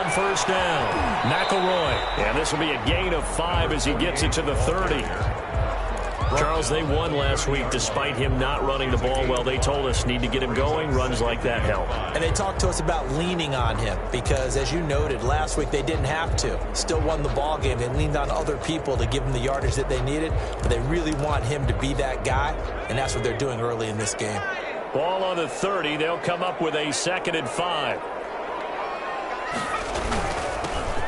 on first down. McElroy. And this will be a gain of 5 as he gets it to the 30. Charles, they won last week despite him not running the ball well. They told us need to get him going. Runs like that help. And they talked to us about leaning on him because, as you noted, last week they didn't have to. Still won the ball game. They leaned on other people to give them the yardage that they needed, but they really want him to be that guy, and that's what they're doing early in this game. Ball on the 30. They'll come up with a 2nd and 5.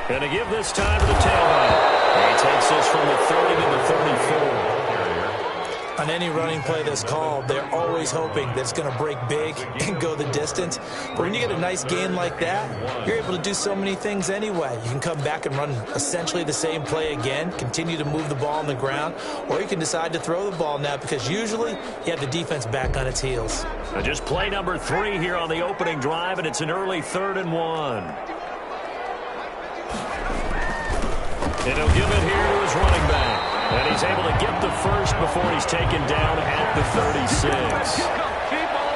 Going to give this time to the tailback. He takes this from the 30 to the 34. On any running play that's called, they're always hoping that it's going to break big and go the distance. But when you get a nice gain like that, you're able to do so many things anyway. You can come back and run essentially the same play again, continue to move the ball on the ground, or you can decide to throw the ball now because usually you have the defense back on its heels. Now just play number 3 here on the opening drive, and it's an early 3rd and 1. And he'll give it here to his running back. And he's able to get the first before he's taken down at the 36.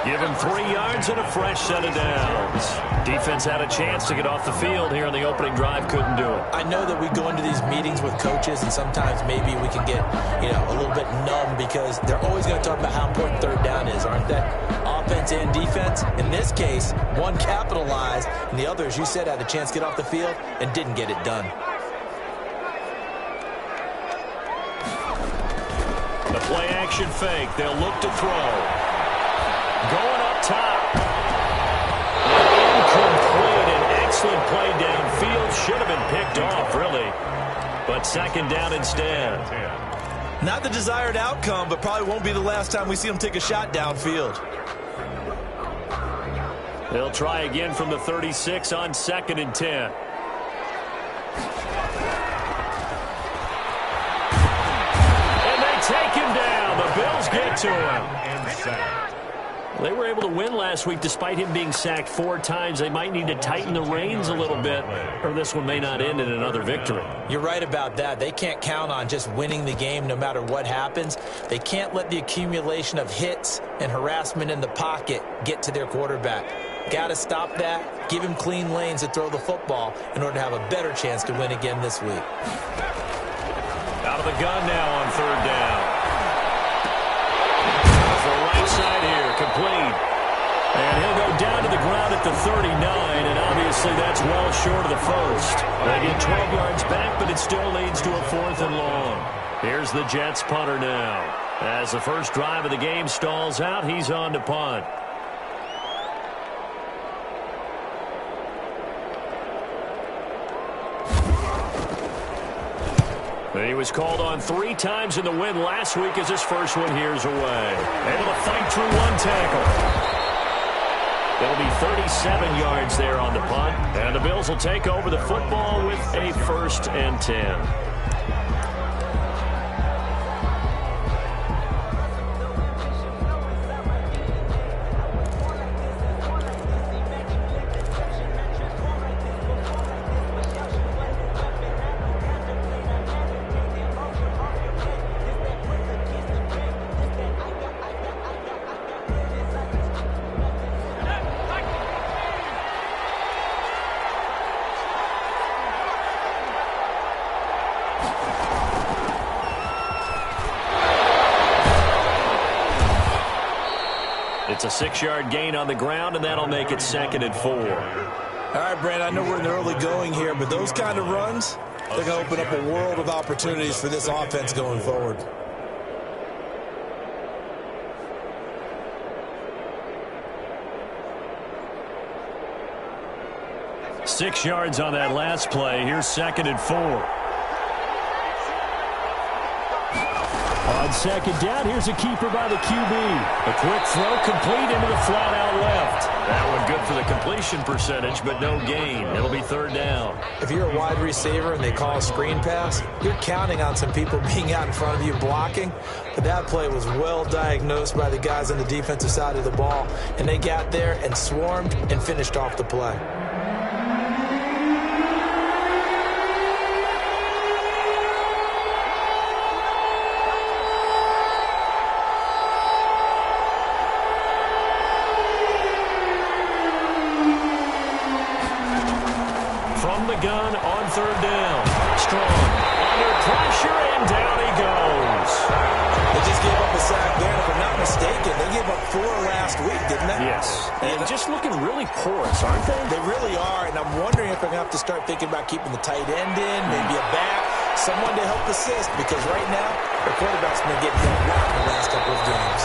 Give him 3 yards and a fresh set of downs. Defense had a chance to get off the field here on the opening drive. Couldn't do it. I know that we go into these meetings with coaches, and sometimes maybe we can get, a little bit numb because they're always going to talk about how important 3rd down is, aren't they? Offense and defense. In this case, one capitalized, and the other, as you said, had a chance to get off the field and didn't get it done. The play-action fake. They'll look to throw. Going up top. Incomplete. An excellent play downfield. Should have been picked off, really. But 2nd down instead. Not the desired outcome, but probably won't be the last time we see him take a shot downfield. They'll try again from the 36 on 2nd and 10. Take him down. The Bills get to him. They were able to win last week despite him being sacked 4 times. They might need to tighten the reins a little bit, or this one may not end in another victory. You're right about that. They can't count on just winning the game no matter what happens. They can't let the accumulation of hits and harassment in the pocket get to their quarterback. Got to stop that, give him clean lanes to throw the football in order to have a better chance to win again this week. Out of the gun now on 3rd down. For right side here, complete. And he'll go down to the ground at the 39, and obviously that's well short of the first. They get 12 yards back, but it still leads to a 4th and long. Here's the Jets punter now. As the first drive of the game stalls out, he's on to punt. He was called on 3 times in the win last week as his first one here's away. Able to fight through 1 tackle. It'll be 37 yards there on the punt. And the Bills will take over the football with a 1st and 10. It's a 6-yard gain on the ground, and that'll make it 2nd and 4. All right, Brand, I know we're in the early going here, but those kind of runs, they're going to open up a world of opportunities for this offense going forward. Six yards on that last play. Here's 2nd and 4. On 2nd down, here's a keeper by the QB. A quick throw complete into the flat out left. That one good for the completion percentage, but no gain. It'll be 3rd down. If you're a wide receiver and they call a screen pass, you're counting on some people being out in front of you blocking. But that play was well diagnosed by the guys on the defensive side of the ball, and they got there and swarmed and finished off the play. 4 last week, didn't they? Yes. And just looking really porous, aren't they? They really are, and I'm wondering if they're going to have to start thinking about keeping the tight end in, maybe a back, someone to help assist, because right now, their quarterback's been getting hit a lot in the last couple of games.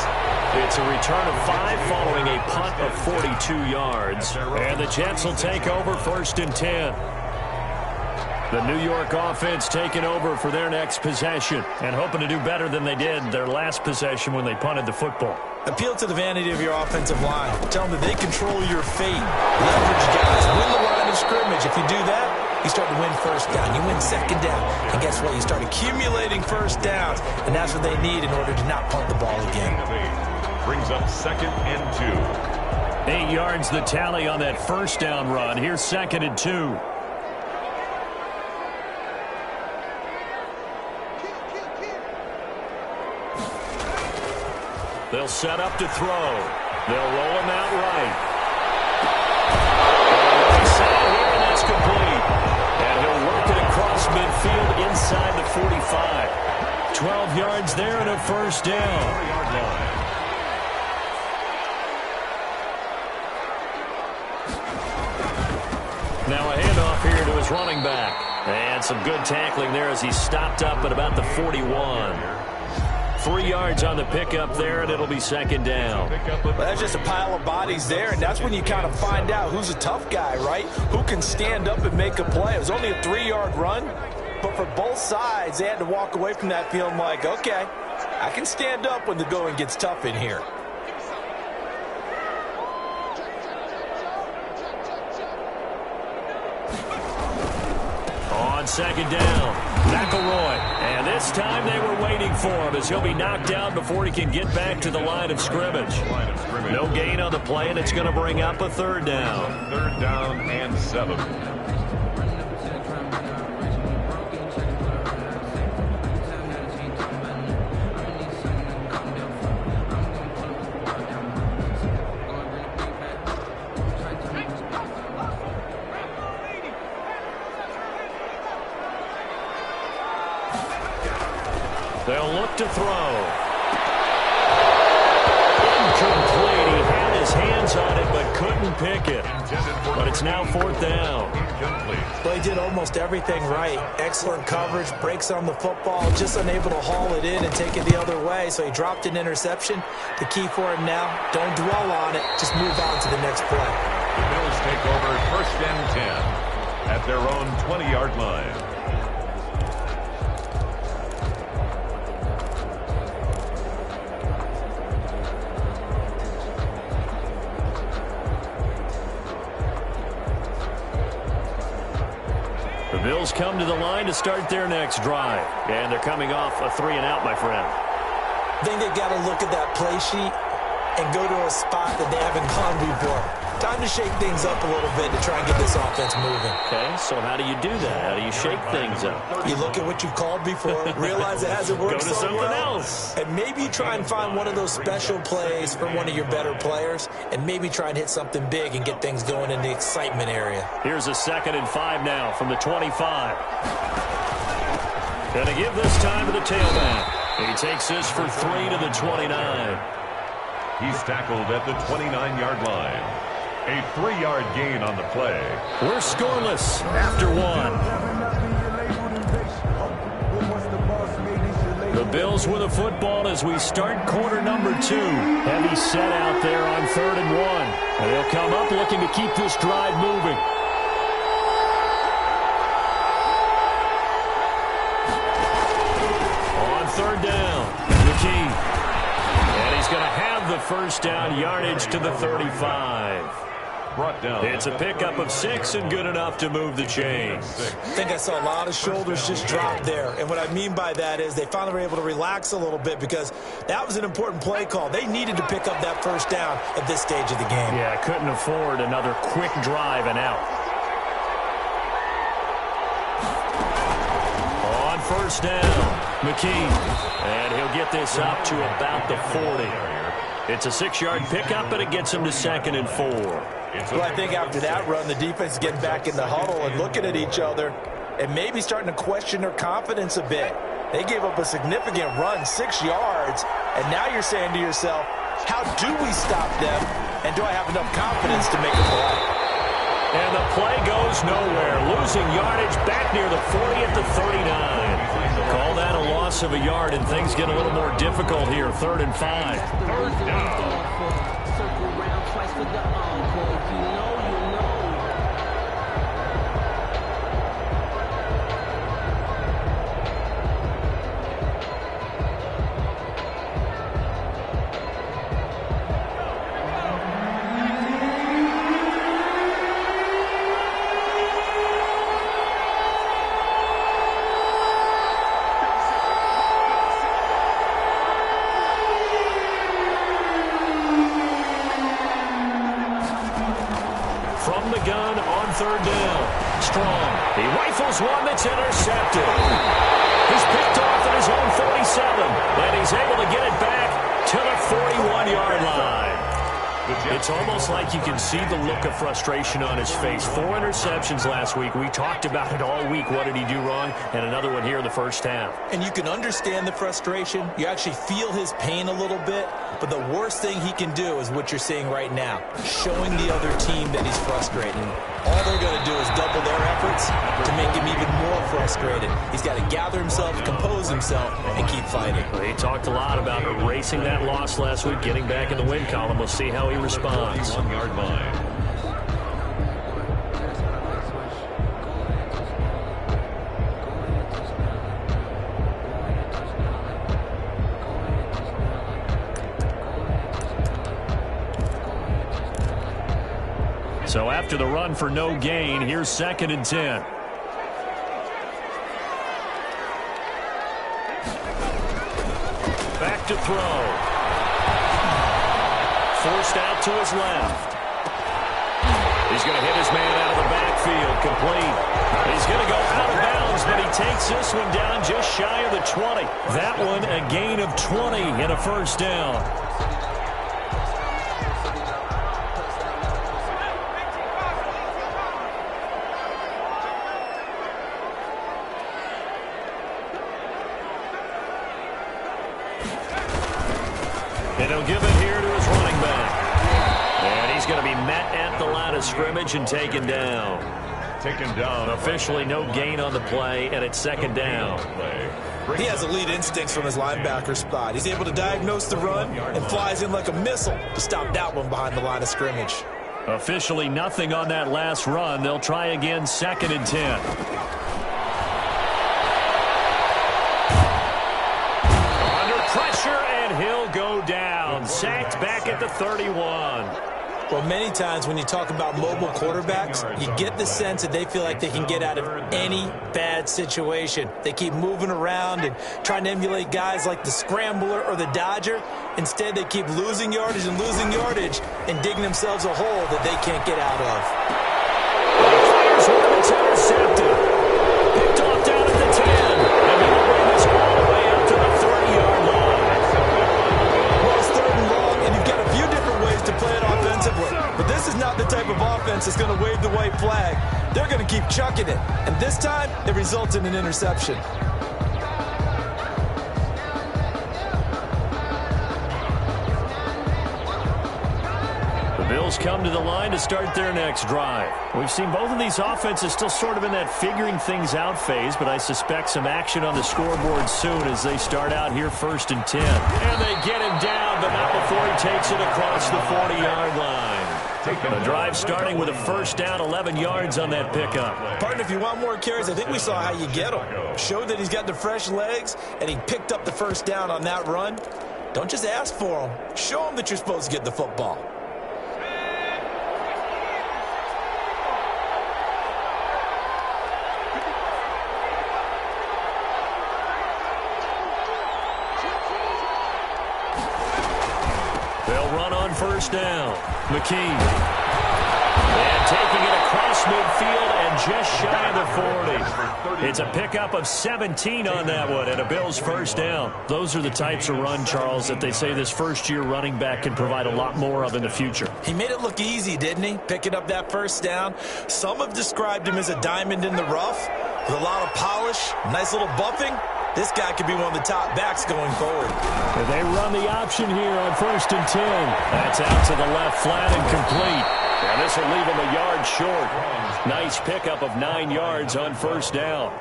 It's a return of 5 following a punt of 42 yards. And the Jets will take over 1st and 10. The New York offense taking over for their next possession and hoping to do better than they did their last possession when they punted the football. Appeal to the vanity of your offensive line. Tell them that they control your fate. Leverage guys. Win the line of scrimmage. If you do that, you start to win 1st down. You win 2nd down. And guess what? You start accumulating 1st downs. And that's what they need in order to not punt the ball again. Brings up 2nd and 2. 8 yards the tally on that 1st down run. Here's 2nd and 2. They'll set up to throw. They'll roll him out right. And that's complete. And he'll work it across midfield inside the 45. 12 yards there and a 1st down. Now a handoff here to his running back. And some good tackling there as he stopped up at about the 41. 3 yards on the pickup there, and it'll be 2nd down. Well, that's just a pile of bodies there, and that's when you kind of find out who's a tough guy, right? Who can stand up and make a play. It was only a 3-yard run, but for both sides, they had to walk away from that feeling like, okay, I can stand up when the going gets tough in here. On 2nd down, McElroy. And this time they were waiting for him as he'll be knocked down before he can get back to the line of scrimmage. No gain on the play, and it's going to bring up a 3rd down. 3rd down and 7. They'll look to throw. Incomplete. He had his hands on it but couldn't pick it. But it's now 4th down. Well, he did almost everything right. Excellent coverage, breaks on the football, just unable to haul it in and take it the other way. So he dropped an interception. The key for him now, don't dwell on it. Just move on to the next play. The Bills take over 1st and 10 at their own 20-yard line. The Bills come to the line to start their next drive. And they're coming off a 3-and-out, my friend. I think they've got to look at that play sheet and go to a spot that they haven't gone before. Time to shake things up a little bit to try and get this offense moving. Okay, so how do you do that? How do you shake things up? You look at what you've called before, realize it hasn't worked Go to so something well, else. and maybe try and find one of those special plays from one of your better players, and maybe try and hit something big and get things going in the excitement area. Here's a 2nd and 5 now from the 25. Gonna give this time to the tailback. He takes this for 3 to the 29. He's tackled at the 29-yard line. A 3-yard gain on the play. We're scoreless after 1. The Bills with the football as we start quarter number 2. Heavy set out there on 3rd and 1. And they'll come up looking to keep this drive moving. On 3rd down, McKee. And he's going to have the 1st down, yardage to the 35. Brought down. It's a pickup of 6 and good enough to move the chains. I think I saw a lot of shoulders just drop there. And what I mean by that is they finally were able to relax a little bit because that was an important play call. They needed to pick up that 1st down at this stage of the game. Yeah, couldn't afford another quick drive and out. On 1st down, McKee. And he'll get this up to about the 40. It's a 6-yard pickup, and it gets him to 2nd and 4. Well, I think after that run, the defense is getting back in the huddle and looking at each other and maybe starting to question their confidence a bit. They gave up a significant run, 6 yards, and now you're saying to yourself, How do we stop them? And do I have enough confidence to make a play? And the play goes nowhere. Losing yardage back near the 40 at the 39. Call that a loss of a yard, and things get a little more difficult here. 3rd and 5. Third down. From the gun on 3rd down. Strong. He rifles one that's intercepted. He's picked off at his own 47, and he's able to get it back to the 41-yard line. It's almost like you can see the look of frustration on his face. 4 interceptions last week. We talked about it all week. What did he do wrong? And another one here in the first half. And you can understand the frustration. You actually feel his pain a little bit. But the worst thing he can do is what you're seeing right now, showing the other team that he's frustrated. All they're going to do is double their efforts to make him even more frustrated. He's got to gather himself, compose himself, and keep fighting. He talked a lot about erasing that loss last week, getting back in the win column. We'll see how he responds. 1-yard line. So after the run for no gain, here's 2nd and 10. Back to throw. Forced out to his left. He's going to hit his man out of the backfield. Complete. He's going to go out of bounds, but he takes this one down just shy of the 20. That one a gain of 20 and a first down. And he'll give it here to his running back. And he's going to be met at the line of scrimmage and taken down. Taken down. Officially no gain on the play, and it's 2nd down. He has elite instincts from his linebacker spot. He's able to diagnose the run and flies in like a missile to stop that one behind the line of scrimmage. Officially nothing on that last run. They'll try again, 2nd and 10. He'll go down. Sacked back at the 31. Well, many times when you talk about mobile quarterbacks, you get the sense that they feel like they can get out of any bad situation. They keep moving around and trying to emulate guys like the Scrambler or the Dodger. Instead, they keep losing yardage and digging themselves a hole that they can't get out of. Fires one that's intercepted. Picked off down at the 10. And he'll bring this all the way up to the 30-yard line. To play it offensively. But this is not the type of offense that's going to wave the white flag. They're going to keep chucking it. And this time, it results in an interception. The Bills come to the line to start their next drive. We've seen both of these offenses still sort of in that figuring things out phase, but I suspect some action on the scoreboard soon as they start out here 1st and 10. And they get him down, but not before he takes it across the 40-yard line. The drive starting with a first down, 11 yards on that pickup. Partner, if you want more carries, I think we saw how you get them. Showed that he's got the fresh legs, and he picked up the first down on that run. Don't just ask for them. Show them that you're supposed to get the football. They'll run on first down. McKee. And taking it across midfield and just shy of the 40. It's a pickup of 17 on that one and a Bills first down. Those are the types of run, Charles, that they say this first-year running back can provide a lot more of in the future. He made it look easy, didn't he? Picking up that first down. Some have described him as a diamond in the rough with a lot of polish, nice little buffing. This guy could be one of the top backs going forward. They run the option here on 1st and 10. That's out to the left flat and complete. And this will leave him a yard short. Nice pickup of 9 yards on 1st down.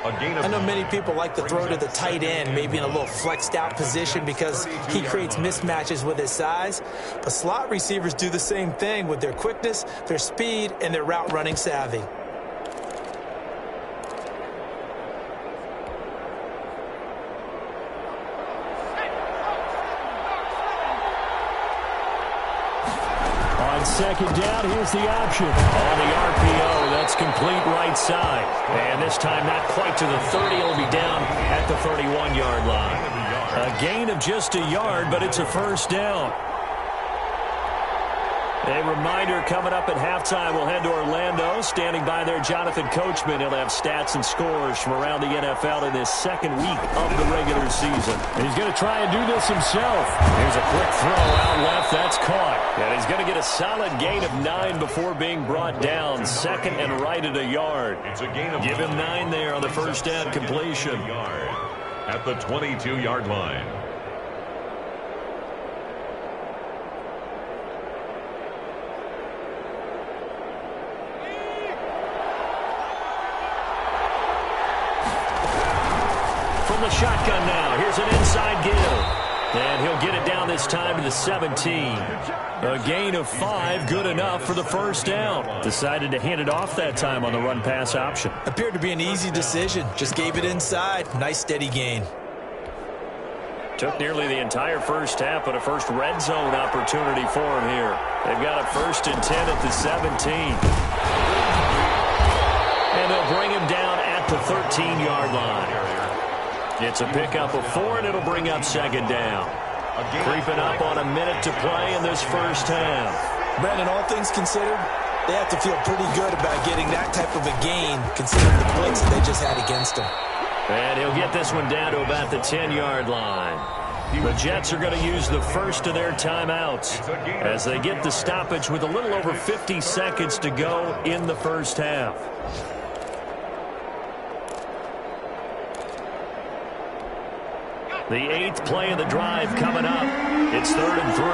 I know many people like to throw to the tight end, maybe in a little flexed out position because he creates mismatches with his size. But slot receivers do the same thing with their quickness, their speed, and their route running savvy. On 2nd down, here's the option. On the RPO, that's complete right side. And this time not quite to the 30. It'll be down at the 31-yard line. A gain of just a yard, but it's a 1st down. A reminder coming up at halftime, we'll head to Orlando. Standing by there, Jonathan Coachman. He'll have stats and scores from around the NFL in this 2nd week of the regular season. And he's going to try and do this himself. Here's a quick throw out left. That's caught. And he's going to get a solid gain of 9 before being brought down. 2nd and right at a yard. It's a gain of Give him 9 there on the 1st down completion. At the 22-yard line. From the shotgun now, here's an inside give. And he'll get it down this time to the 17. A gain of 5, good enough for the 1st down. Decided to hand it off that time on the run-pass option. Appeared to be an easy decision. Just gave it inside. Nice steady gain. Took nearly the entire 1st half, but a first red zone opportunity for him here. They've got a 1st and 10 at the 17. And they'll bring him down at the 13-yard line. It's a pickup of 4, and it'll bring up 2nd down. Creeping up on a minute to play in this 1st half. Brandon, all things considered, they have to feel pretty good about getting that type of a gain, considering the blitz that they just had against them. And he'll get this one down to about the 10-yard line. The Jets are going to use the first of their timeouts as they get the stoppage with a little over 50 seconds to go in the 1st half. The 8th play of the drive coming up. It's 3rd and 3.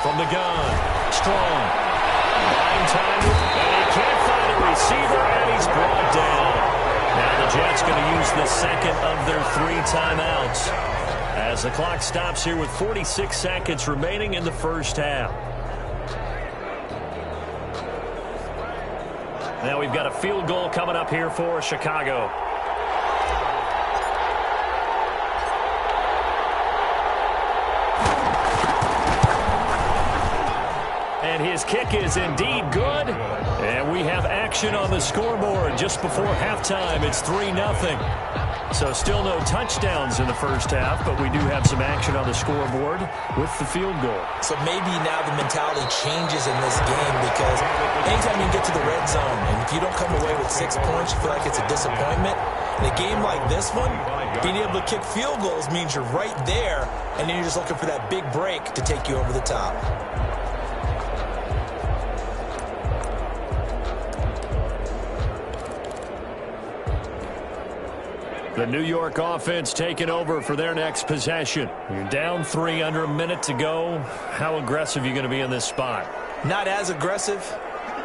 From the gun, Strong. Buying time, and he can't find a receiver, and he's brought down. Now the Jets going to use the 2nd of their 3 timeouts as the clock stops here with 46 seconds remaining in the 1st half. Now we've got a field goal coming up here for Chicago. And his kick is indeed good. And we have action on the scoreboard just before halftime. It's 3-0. So still no touchdowns in the 1st half, but we do have some action on the scoreboard with the field goal. So maybe now the mentality changes in this game because anytime you get to the red zone, and if you don't come away with 6 points, you feel like it's a disappointment. In a game like this one, being able to kick field goals means you're right there, and then you're just looking for that big break to take you over the top. The New York offense taking over for their next possession. You're down 3 under a minute to go. How aggressive are you going to be in this spot? Not as aggressive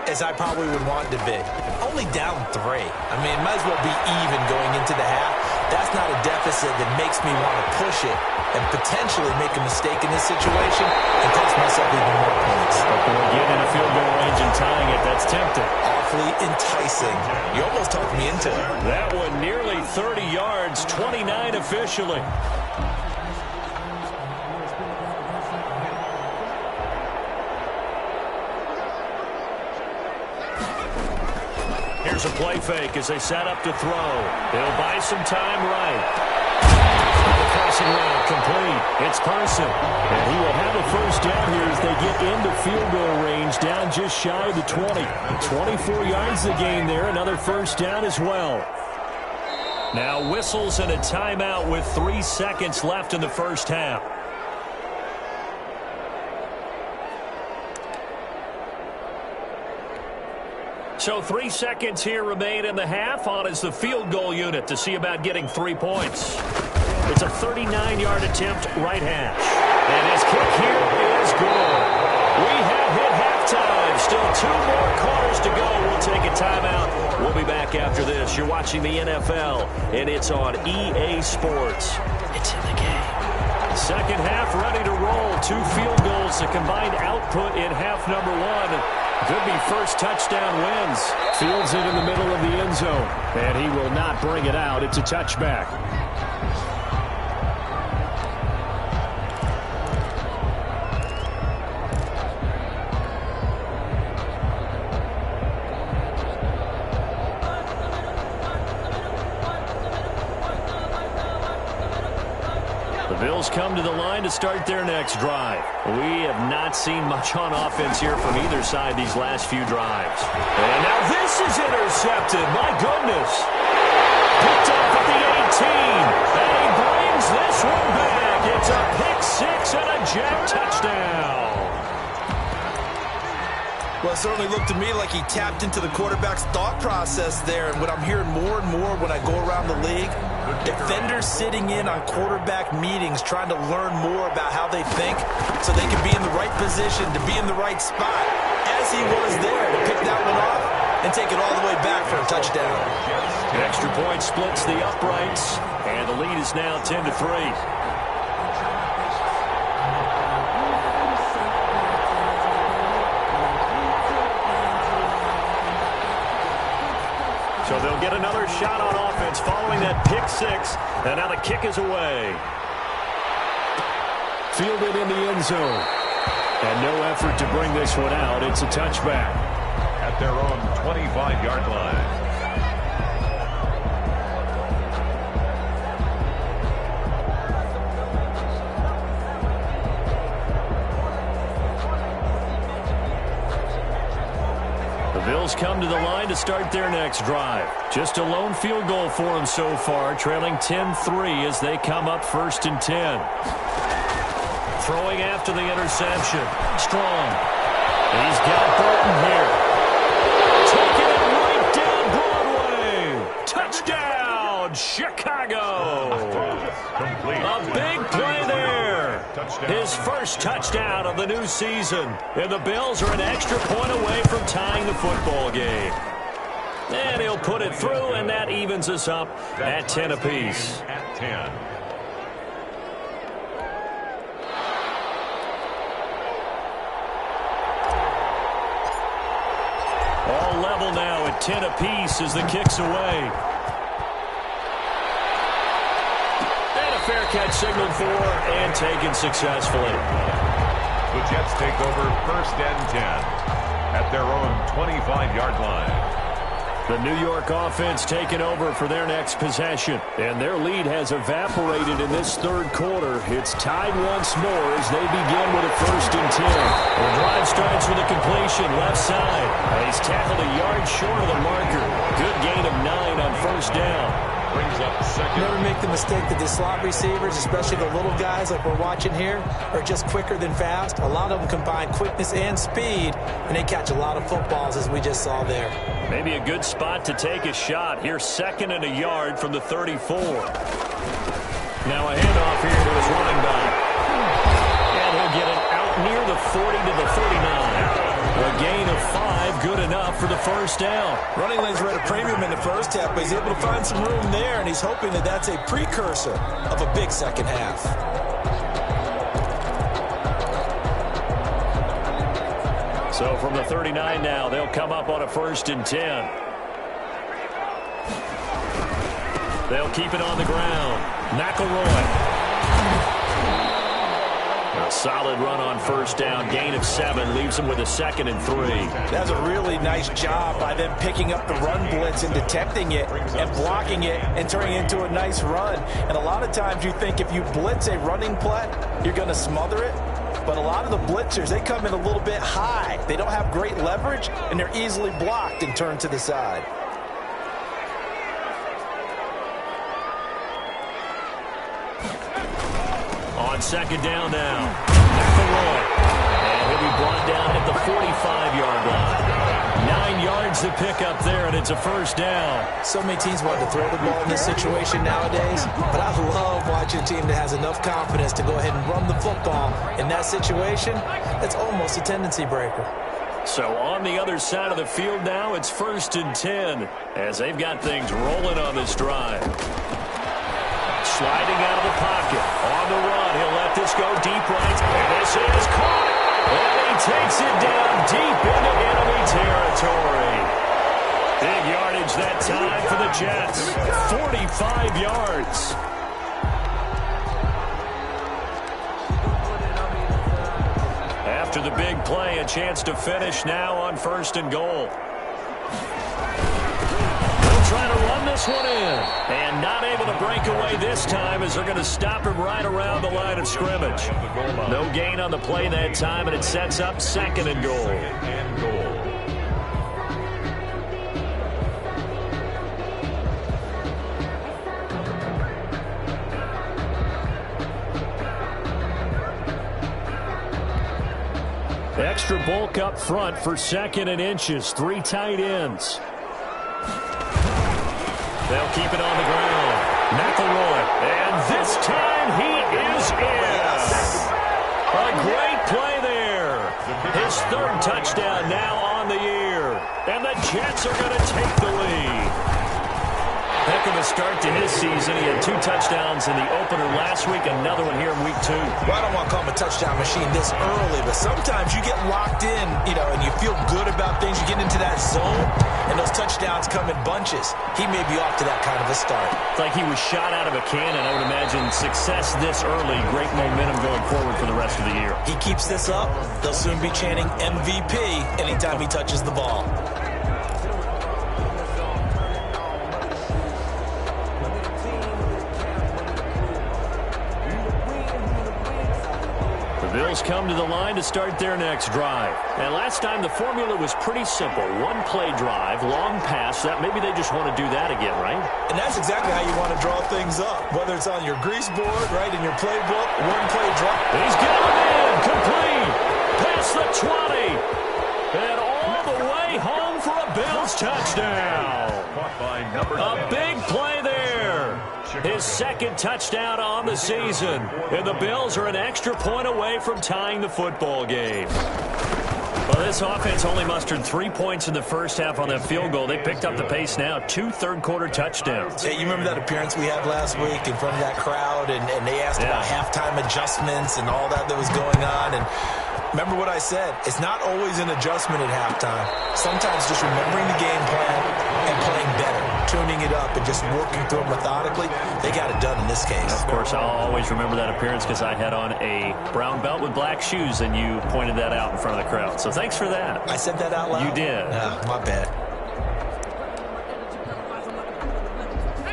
as I probably would want to be. Only down 3. I mean, it might as well be even going into the half. That's not a deficit that makes me want to push it and potentially make a mistake in this situation and cost myself even more points. But when we get in a field goal range and tying it, that's tempting. Awfully enticing. You almost talked me into it. That one nearly 30 yards, 29 officially. Here's a play fake as they set up to throw. They'll buy some time right. The passing route complete. It's Carson. And he will have a 1st down here as they get into field goal range, down just shy of the 20. 24 yards the gain there. Another 1st down as well. Now whistles and a timeout with 3 seconds left in the 1st half. So 3 seconds here remain in the half. On is the field goal unit to see about getting 3 points. It's a 39-yard attempt, right hash. And his kick here is good. We have hit halftime. Still 2 more quarters to go. We'll take a timeout. We'll be back after this. You're watching the NFL, and it's on EA Sports. It's in the game. Second half ready to roll. 2 field goals, the combined output in half number 1. Could be first touchdown wins. Fields it in the middle of the end zone. And he will not bring it out. It's a touchback. Bills come to the line to start their next drive. We have not seen much on offense here from either side these last few drives. And now this is intercepted. My goodness. Picked up at the 18. And he brings this one back. It's a pick 6 and a jet touchdown. Well, it certainly looked to me like he tapped into the quarterback's thought process there. And what I'm hearing more and more when I go around the league, defenders sitting in on quarterback meetings trying to learn more about how they think so they can be in the right position to be in the right spot, as he was there to pick that one off and take it all the way back for a touchdown. An extra point splits the uprights, and the lead is now 10-3. So they'll get another shot on offense following that pick 6. And now the kick is away. Fielded in the end zone. And no effort to bring this one out. It's a touchback. At their own 25-yard line. Bills come to the line to start their next drive. Just a lone field goal for them so far, trailing 10-3 as they come up 1st and 10. Throwing after the interception. Strong. He's got Burton here. Taking it right down Broadway. Touchdown, Chicago. A big play there. His first touchdown of the new season. And the Bills are an extra point away from tying the football game. And he'll put it through, and that evens us up at 10 apiece. At 10. All level now at 10 apiece as the kick's away. Fair catch signaled for and taken successfully. The Jets take over 1st and 10 at their own 25-yard line. The New York offense taking over for their next possession. And their lead has evaporated in this 3rd quarter. It's tied once more as they begin with a 1st and 10. The drive starts with a completion left side. He's tackled a yard short of the marker. Good gain of 9 on 1st down. Brings up 2nd. Never make the mistake that the slot receivers, especially the little guys like we're watching here, are just quicker than fast. A lot of them combine quickness and speed, and they catch a lot of footballs, as we just saw there. Maybe a good spot to take a shot. Here's 2nd and a yard from the 34. Now a handoff here to his running back. And he'll get it out near the 40 to the 39. A gain of 5, good enough for the 1st down. Running lanes were at a premium in the first half, but he's able to find some room there, and he's hoping that that's a precursor of a big second half. So from the 39 now, they'll come up on a 1st and 10. They'll keep it on the ground. McElroy. A solid run on 1st down. Gain of 7 leaves him with a 2nd and 3. That's a really nice job by them picking up the run blitz and detecting it and blocking it and turning it into a nice run. And a lot of times you think if you blitz a running play, you're going to smother it. But a lot of the blitzers, they come in a little bit high. They don't have great leverage, and they're easily blocked and turned to the side. On 2nd down now, McElroy. And he'll be brought down at the 45-yard line. 9 yards yards to pick up there, and it's a first down. So many teams want to throw the ball in this situation nowadays, but I love watching a team that has enough confidence to go ahead and run the football. In that situation, it's almost a tendency breaker. So on the other side of the field now, it's 1st and 10 as they've got things rolling on this drive. Sliding out of the pocket. On the run, he'll let this go deep right, and this is caught. And he takes it down deep into enemy territory. Big yardage that time for the Jets. 45 yards. After the big play, a chance to finish now on 1st and goal. They'll try to run this one in. And not able to break away this time as they're going to stop him right around the line of scrimmage. No gain on the play that time, and it sets up 2nd and goal. Extra bulk up front for 2nd and inches. 3 tight ends. They'll keep it on the ground. McElroy. And this time he is in. A great play there. His 3rd touchdown now on the year. And the Jets are going to take the lead. Heck of a start to his season. He had 2 touchdowns in the opener last week, another one here in week 2. Well, I don't want to call him a touchdown machine this early, but sometimes you get locked in, and you feel good about things. You get into that zone, and those touchdowns come in bunches. He may be off to that kind of a start. It's like he was shot out of a cannon. I would imagine success this early, great momentum going forward for the rest of the year. He keeps this up, they'll soon be chanting MVP anytime he touches the ball. Bills come to the line to start their next drive. And last time the formula was pretty simple. 1-play drive, long pass. That maybe they just want to do that again, right? And that's exactly how you want to draw things up. Whether it's on your grease board, right, in your playbook, 1-play drive. He's got him in. Complete. Past the 20. And all the way home for a Bills touchdown. A big play there. His 2nd touchdown on the season. And the Bills are an extra point away from tying the football game. Well, this offense only mustered 3 points in the first half on that field goal. They picked up the pace now. 2 third-quarter touchdowns. Hey, you remember that appearance we had last week in front of that crowd? And they asked about halftime adjustments and all that was going on. And remember what I said. It's not always an adjustment at halftime. Sometimes just remembering the game plan and playing better, tuning it up and just working through it methodically. They got it done in this case. Of course, I'll always remember that appearance because I had on a brown belt with black shoes, and you pointed that out in front of the crowd. So thanks for that. I said that out loud? You did. My bad.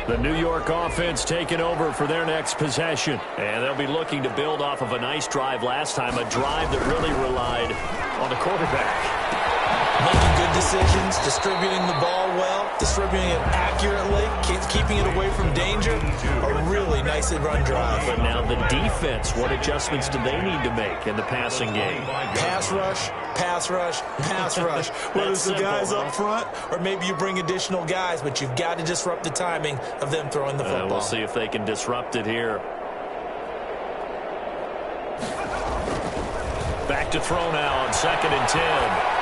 The New York offense taking over for their next possession. And they'll be looking to build off of a nice drive last time, a drive that really relied on the quarterback. Making good decisions, distributing the ball well, distributing it accurately, keeping it away from danger. A really nicely run drive. But now the defense, what adjustments do they need to make in the passing game? Pass rush, pass rush, pass rush. Whether it's the guys up front or maybe you bring additional guys, but you've got to disrupt the timing of them throwing the football. We'll see if they can disrupt it here. Back to throw now on 2nd and 10.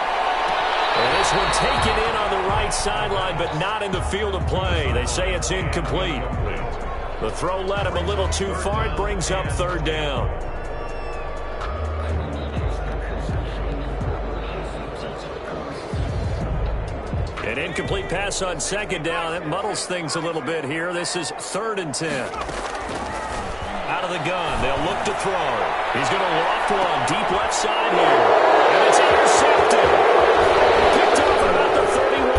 And this one taken in on the right sideline, but not in the field of play. They say it's incomplete. The throw led him a little too far. It brings up 3rd down. An incomplete pass on 2nd down. It muddles things a little bit here. This is 3rd and 10. Out of the gun. They'll look to throw. He's going to loft one deep left side here. And it's intercepted. Picked up at about the 31.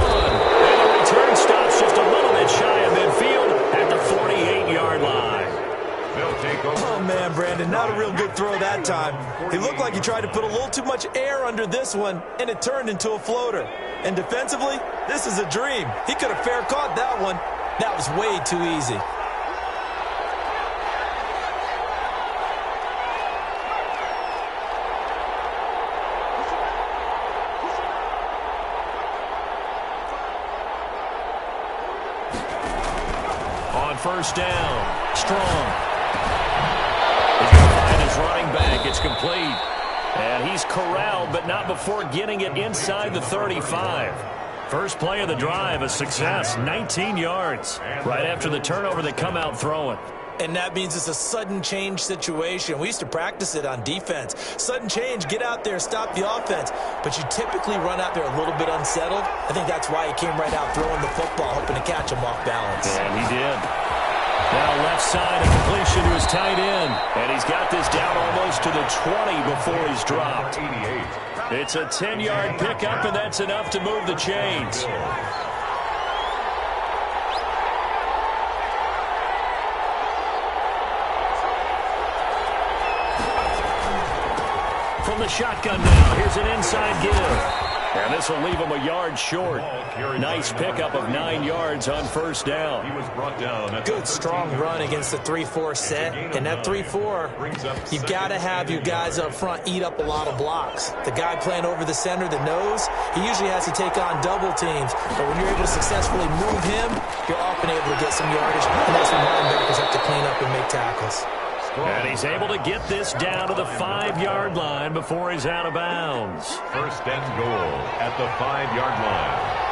And the return stops just a little bit shy of midfield at the 48-yard line. Oh, man, Brandon, not a real good throw that time. He looked like he tried to put a little too much air under this one, and it turned into a floater. And defensively, this is a dream. He could have fair caught that one. That was way too easy. first down. Strong. He's going to find his running back. It's complete. And he's corralled, but not before getting it inside the 35. First play of the drive, a success, 19 yards. Right after the turnover, they come out throwing. And that means it's a sudden change situation. We used to practice it on defense. Sudden change, get out there, stop the offense. But you typically run out there a little bit unsettled. I think that's why he came right out throwing the football, hoping to catch him off balance. And he did. Now left side, a completion to his tight end. And he's got this down almost to the 20 before he's dropped. It's a 10-yard pickup, and that's enough to move the chains. From the shotgun now, here's an inside give. And this will leave him a yard short. Nice pickup of 9 yards on first down. He was brought down. Good, strong run against the 3-4 set. And that 3-4, you've got to have you guys up front eat up a lot of blocks. The guy playing over the center, the nose, he usually has to take on double teams. But when you're able to successfully move him, you're often able to get some yardage. And that's when linebackers have to clean up and make tackles. And he's able to get this down to the 5-yard line before he's out of bounds. First and goal at the 5-yard line.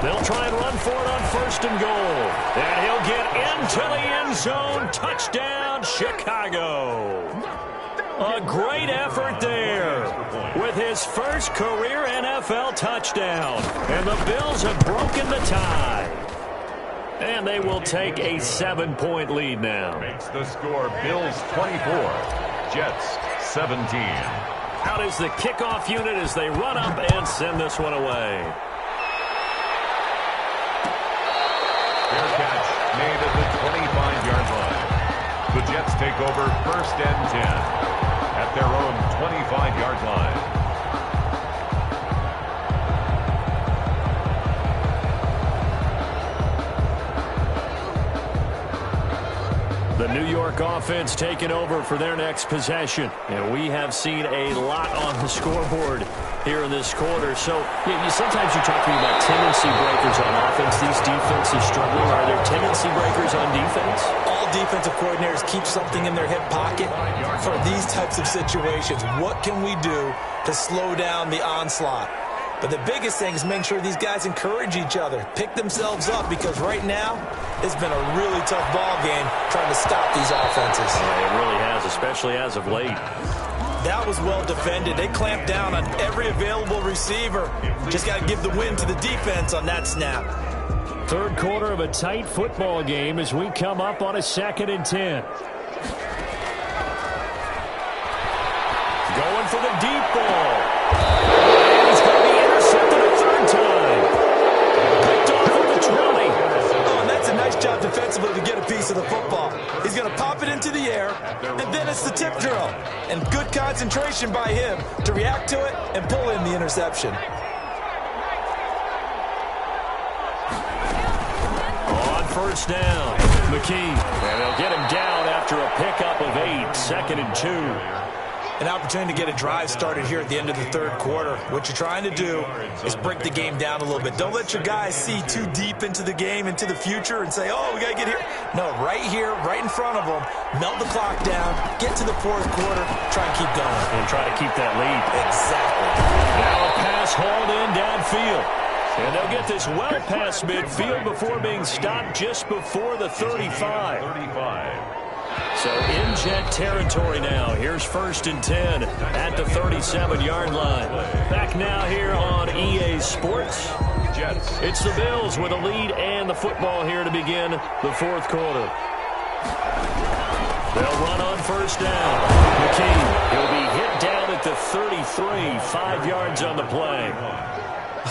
They'll try and run for it on first and goal. And he'll get into the end zone. Touchdown, Chicago. A great effort there with his first career NFL touchdown. And the Bills have broken the tie. And they will take a 7-point lead now. Makes the score Bills 24, Jets 17. Out is the kickoff unit as they run up and send this one away. Fair catch made at the 25-yard line. The Jets take over first and 10 at their own 25-yard line. The New York offense taking over for their next possession. And we have seen a lot on the scoreboard here in this quarter. So sometimes you talk to me about tendency breakers on offense. These defenses struggling. Are there tendency breakers on defense? All defensive coordinators keep something in their hip pocket for these types of situations. What can we do to slow down the onslaught? But the biggest thing is making sure these guys encourage each other, pick themselves up, because right now it's been a really tough ball game trying to stop these offenses. Yeah, it really has, especially as of late. That was well defended. They clamped down on every available receiver. Just got to give the win to the defense on that snap. Third quarter of a tight football game as we come up on a 2nd and 10. Going for the deep ball. He's going to be intercepted a third time. Picked off at the 20. Oh, and that's a nice job defensively to get a piece of the football. He's going to pop it into the air, and then it's the tip drill. And good concentration by him to react to it and pull in the interception. On first down, McKee. And they'll get him down after a pickup of 8, 2nd and 2. An opportunity to get a drive started here at the end of the third quarter. What you're trying to do is break the game down a little bit. Don't let your guys see too deep into the game, into the future, and say, oh, we got to get here. No, right here, right in front of them, melt the clock down, get to the fourth quarter, try and keep going. And try to keep that lead. Exactly. Now a pass hauled in downfield. And they'll get this well past midfield before being stopped just before the 35. So in Jet territory now. Here's 1st and 10 at the 37-yard line. Back now here on EA Sports. It's the Bills with a lead and the football here to begin the fourth quarter. They'll run on first down. McKee, he'll be hit down at the 33, 5 yards on the play.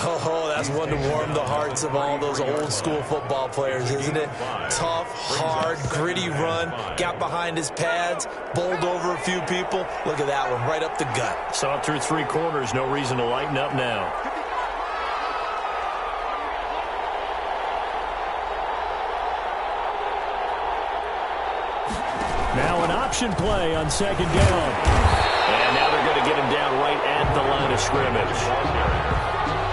Oh, that's one to warm the hearts of all those old school football players, isn't it? Tough, hard, gritty run, got behind his pads, bowled over a few people. Look at that one, right up the gut. Saw it through 3 quarters, no reason to lighten up now. Now an option play on second down. And now they're going to get him down right at the line of scrimmage.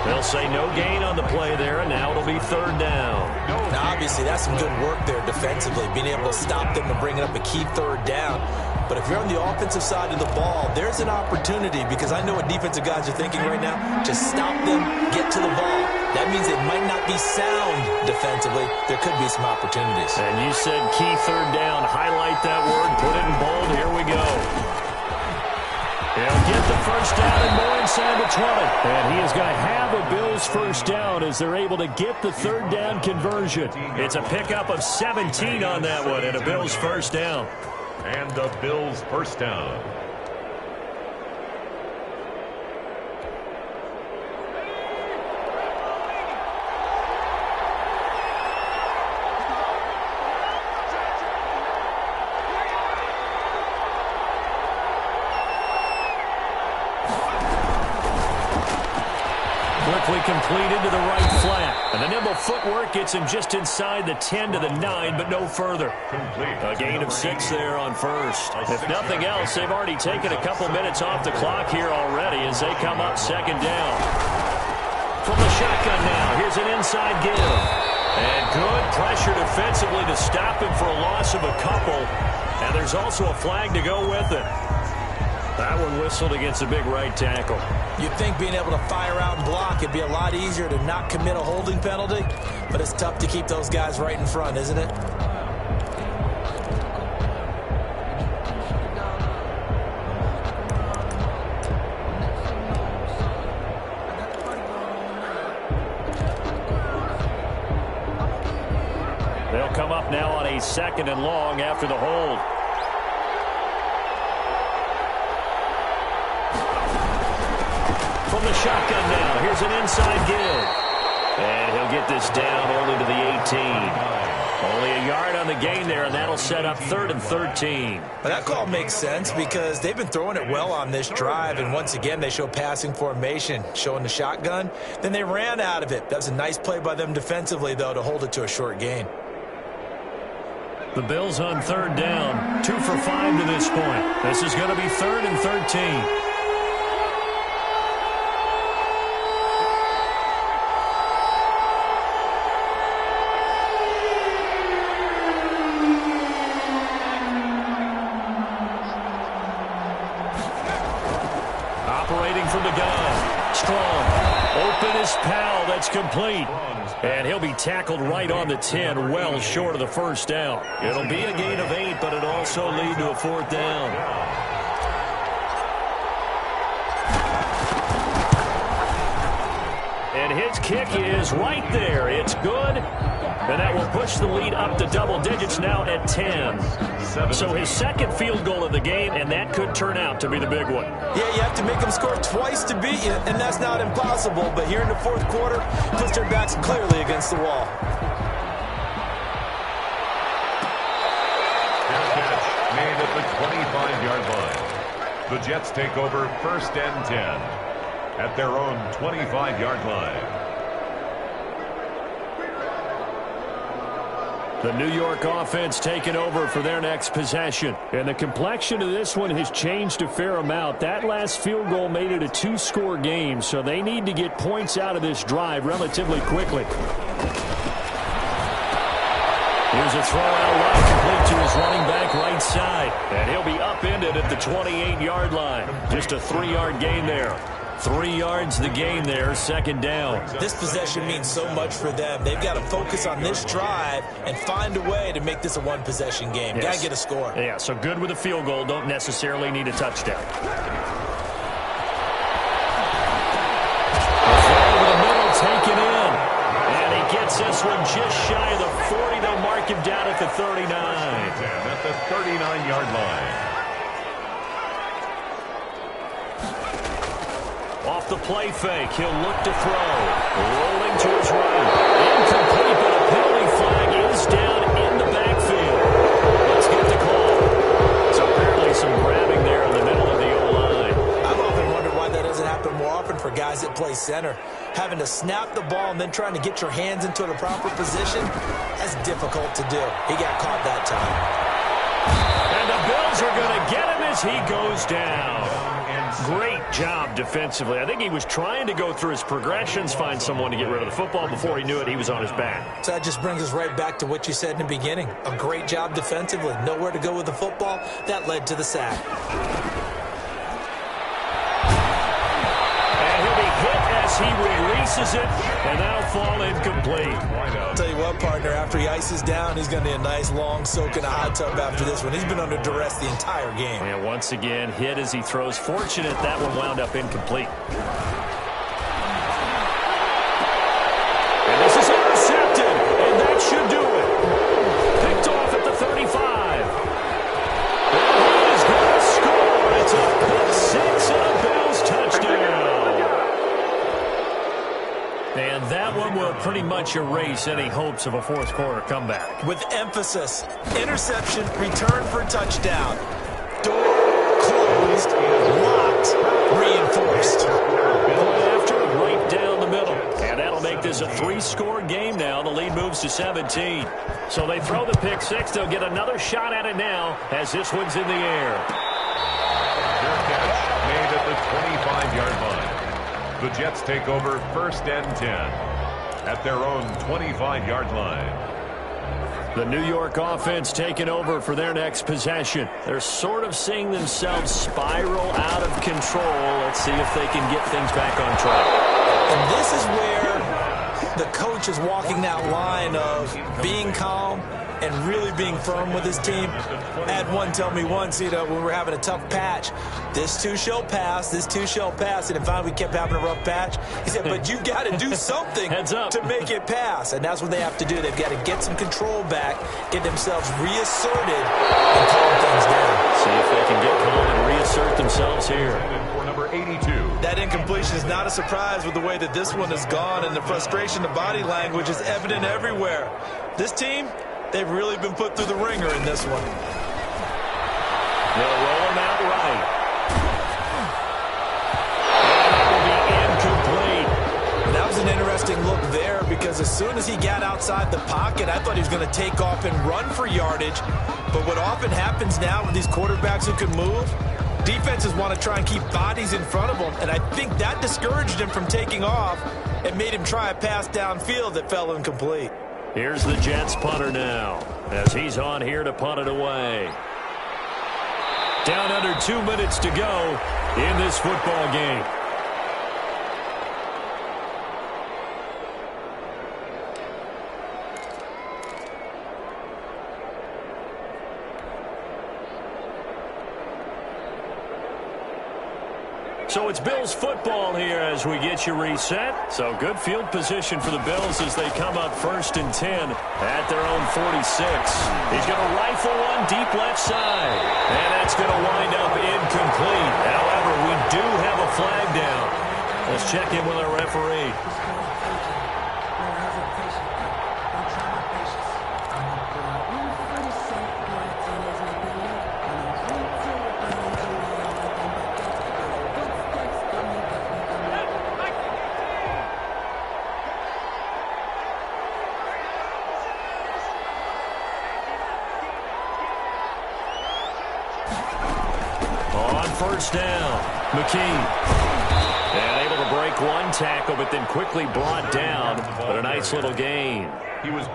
They'll say no gain on the play there, and now it'll be third down. Now, obviously, that's some good work there defensively, being able to stop them and bringing up a key third down. But if you're on the offensive side of the ball, there's an opportunity, because I know what defensive guys are thinking right now. Just stop them, get to the ball. That means they might not be sound defensively. There could be some opportunities. And you said key third down. Highlight that word, put it in bold. Here we go. He'll get the first down and more inside the 20. And he is going to have a Bills first down as they're able to get the third down conversion. It's a pickup of 17 on that one and a Bills first down. And the Bills first down. Quickly completed to the right flat. And the nimble footwork gets him just inside the 10 to the 9, but no further. A gain of 6 there on first. If nothing else, they've already taken a couple minutes off the clock here already as they come up second down. From the shotgun now, here's an inside give. And good pressure defensively to stop him for a loss of a couple. And there's also a flag to go with it. That one whistled against a big right tackle. You'd think being able to fire out and block, it'd be a lot easier to not commit a holding penalty, but it's tough to keep those guys right in front, isn't it? They'll come up now on a second and long after the hold. From the shotgun now, here's an inside give. And he'll get this down only to the 18. Only a yard on the gain there, and that'll set up 3rd and 13. Well, that call makes sense because they've been throwing it well on this drive, and once again they show passing formation, showing the shotgun. Then they ran out of it. That was a nice play by them defensively, though, to hold it to a short gain. The Bills on third down, 2 for 5 to this point. This is going to be 3rd and 13. From the gun. Strong. Open is Powell. That's complete. And he'll be tackled right on the 10, well short of the first down. It'll be a gain of 8, but it'll also lead to a 4th down. And his kick is right there. It's good. And that will push the lead up to double digits now at 10. So his second field goal of the game, and that could turn out to be the big one. Yeah, you have to make them score twice to beat you, and that's not impossible. But here in the fourth quarter, puts their backs clearly against the wall. Fair catch made at the 25-yard line. The Jets take over 1st and 10 at their own 25-yard line. The New York offense taking over for their next possession. And the complexion of this one has changed a fair amount. That last field goal made it a 2-score game, so they need to get points out of this drive relatively quickly. Here's a throw out wide, complete to his running back right side. And he'll be upended at the 28-yard line. Just a 3-yard gain there. 3 yards the gain there, 2nd down. This possession means so much for them. They've got to focus on this drive and find a way to make this a one-possession game. Yes. Got to get a score. Yeah, so good with a field goal. Don't necessarily need a touchdown. The throw over the middle, taken in. And he gets this one just shy of the 40. They'll mark him down at the 39. At the 39-yard line. Off the play fake, he'll look to throw. Rolling to his right. Incomplete, but a penalty flag is down in the backfield. Let's get the call. So apparently some grabbing there in the middle of the O-line. I've often wondered why that doesn't happen more often for guys that play center. Having to snap the ball and then trying to get your hands into the proper position, that's difficult to do. He got caught that time. And tackles are going to get him as he goes down. Great job defensively. I think he was trying to go through his progressions, find someone to get rid of the football. Before he knew it, he was on his back. So that just brings us right back to what you said in the beginning. A great job defensively. Nowhere to go with the football. That led to the sack. And he'll be hit as he releases it, and that'll fall incomplete. I'll tell you what, partner, after he ices down, he's going to need a nice long soak in a hot tub after this one. He's been under duress the entire game. And once again, hit as he throws. Fortunate that one wound up incomplete. And this is intercepted, and that should do it. Picked off at the 35. And he is going to score. It's a pick six and a Bills touchdown. And that one will pretty much erase any hopes of a fourth quarter comeback. With emphasis, interception, return for touchdown. Door closed, locked, reinforced. Going after it right down the middle. And that'll make this a three-score game now. The lead moves to 17. So they throw the pick six. They'll get another shot at it now as this one's in the air. Their catch made at the 25-yard line. The Jets take over 1st and 10 at their own 25-yard line. The New York offense taking over for their next possession. They're sort of seeing themselves spiral out of control. Let's see if they can get things back on track. And this is where the coach is walking that line of being calm and really being firm with his team. I had one tell me once, when we were having a tough patch, this too shall pass, this too shall pass. And finally we kept having a rough patch. He said, but you've got to do something to make it pass. And that's what they have to do. They've got to get some control back, get themselves reasserted, and calm things down. See if they can get calm and reassert themselves here. For number 82. That incompletion is not a surprise with the way that this one has gone, and the frustration, the body language is evident everywhere. This team, they've really been put through the ringer in this one. They'll roll him out right. And it will be incomplete. That was an interesting look there because as soon as he got outside the pocket, I thought he was going to take off and run for yardage. But what often happens now with these quarterbacks who can move, defenses want to try and keep bodies in front of them, and I think that discouraged him from taking off and made him try a pass downfield that fell incomplete. Here's the Jets punter now as he's on here to punt it away. Down under 2 minutes to go in this football game. So it's Bills football here as we get you reset. So good field position for the Bills as they come up 1st and 10 at their own 46. He's going to rifle one deep left side. And that's going to wind up incomplete. However, we do have a flag down. Let's check in with our referee. First down, McKee. And able to break one tackle, but then quickly brought down. But a nice little gain.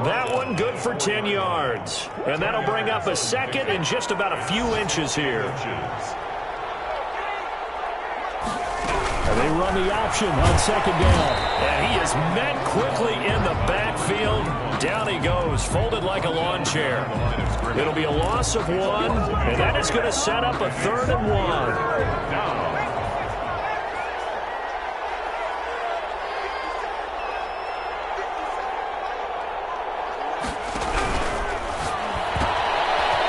That one good for 10 yards. And that'll bring up a second in just about a few inches here. And they run the option on 2nd down. And he is met quickly in the backfield. Down he goes, folded like a lawn chair. It'll be a loss of 1, and that is going to set up a 3rd and 1.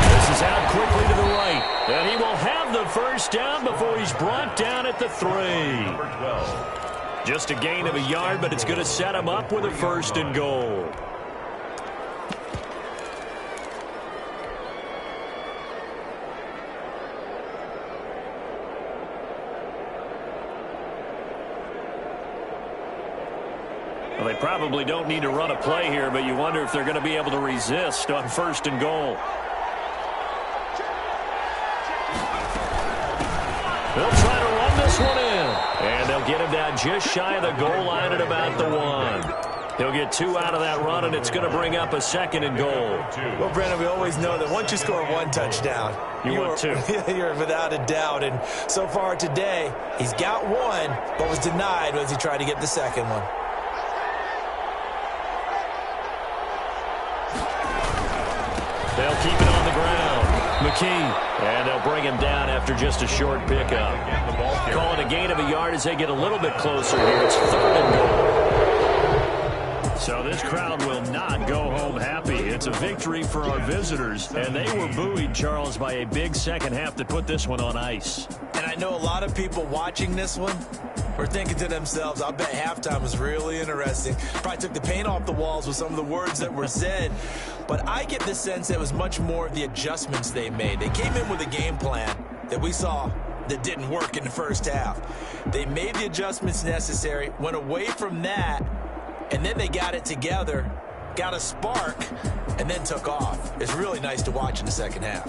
This is out quickly to the right, and he will have the first down before he's brought down at the 3. Just a gain of a yard, but it's going to set him up with a 1st and goal. Well, they probably don't need to run a play here, but you wonder if they're going to be able to resist on 1st and goal. They'll try to run this one in. And they'll get him down just shy of the goal line at about the 1. He'll get 2 out of that run, and it's going to bring up a 2nd and goal. Well, Brandon, we always know that once you score 1 touchdown, you're 2. You're without a doubt. And so far today, he's got 1, but was denied as he tried to get the 2nd one. They'll keep it on the ground. McKee, and they'll bring him down after just a short pickup. Call it a gain of a yard as they get a little bit closer here. It's 3rd and goal. So this crowd will not go home happy. It's a victory for our visitors, and they were buoyed, Charles, by a big second half that put this one on ice. And I know a lot of people watching this one were thinking to themselves, I'll bet halftime was really interesting. Probably took the paint off the walls with some of the words that were said. But I get the sense that it was much more of the adjustments they made. They came in with a game plan that we saw that didn't work in the first half. They made the adjustments necessary, went away from that, and then they got it together, got a spark, and then took off. It's really nice to watch in the second half.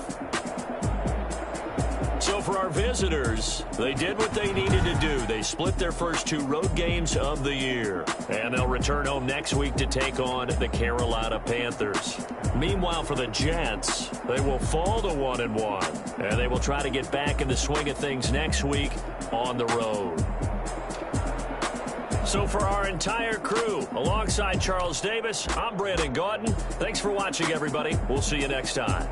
So for our visitors, they did what they needed to do. They split their first 2 road games of the year. And they'll return home next week to take on the Carolina Panthers. Meanwhile, for the Jets, they will fall to 1-1. And they will try to get back in the swing of things next week on the road. So for our entire crew, alongside Charles Davis, I'm Brandon Gaudin. Thanks for watching, everybody. We'll see you next time.